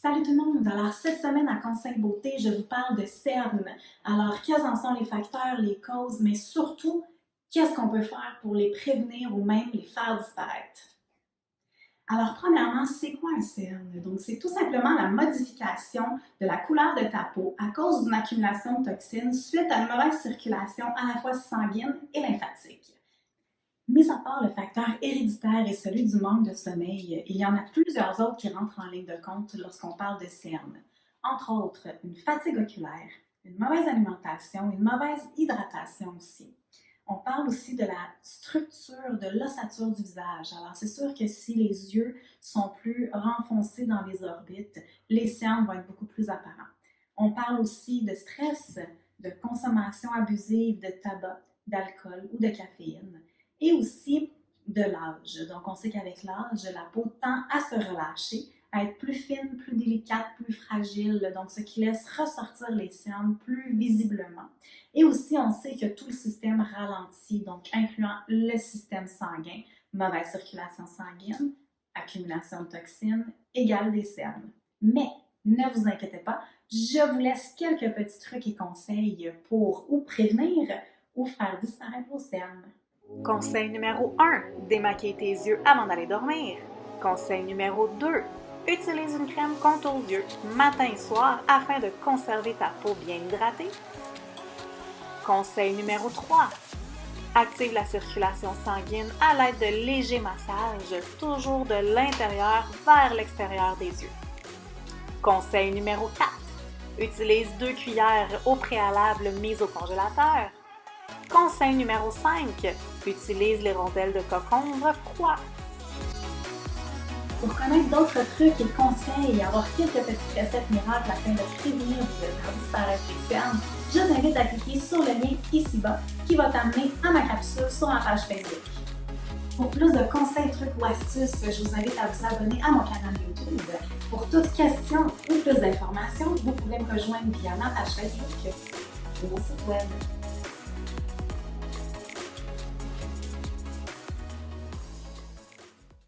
Salut tout le monde! Alors cette semaine à Conseil Beauté, je vous parle de cernes. Alors quels en sont les facteurs, les causes, mais surtout, qu'est-ce qu'on peut faire pour les prévenir ou même les faire disparaître? Alors premièrement, c'est quoi un cerne? Donc c'est tout simplement la modification de la couleur de ta peau à cause d'une accumulation de toxines suite à une mauvaise circulation à la fois sanguine et lymphatique. Mis à part le facteur héréditaire et celui du manque de sommeil, il y en a plusieurs autres qui rentrent en ligne de compte lorsqu'on parle de cernes. Entre autres, une fatigue oculaire, une mauvaise alimentation, une mauvaise hydratation aussi. On parle aussi de la structure de l'ossature du visage. Alors c'est sûr que si les yeux sont plus renfoncés dans les orbites, les cernes vont être beaucoup plus apparents. On parle aussi de stress, de consommation abusive de tabac, d'alcool ou de caféine. Et aussi de l'âge. Donc, on sait qu'avec l'âge, la peau tend à se relâcher, à être plus fine, plus délicate, plus fragile, donc ce qui laisse ressortir les cernes plus visiblement. Et aussi, on sait que tout le système ralentit, donc incluant le système sanguin, mauvaise circulation sanguine, accumulation de toxines, égale des cernes. Mais ne vous inquiétez pas, je vous laisse quelques petits trucs et conseils pour ou prévenir ou faire disparaître vos cernes. Conseil numéro 1, démaquiller tes yeux avant d'aller dormir. Conseil numéro 2, utilise une crème contour yeux matin et soir afin de conserver ta peau bien hydratée. Conseil numéro 3, active la circulation sanguine à l'aide de légers massages, toujours de l'intérieur vers l'extérieur des yeux. Conseil numéro 4, utilise 2 cuillères au préalable mises au congélateur. Conseil numéro 5, utilise les rondelles de cocombre froid. Pour connaître d'autres trucs et conseils et avoir quelques petites recettes miracles afin de prévenir ou de faire disparaître les cernes, je t'invite à cliquer sur le lien ici-bas qui va t'amener à ma capsule sur ma page Facebook. Pour plus de conseils, trucs ou astuces, je vous invite à vous abonner à mon canal YouTube. Pour toute question ou plus d'informations, vous pouvez me rejoindre via ma page Facebook ou mon site web.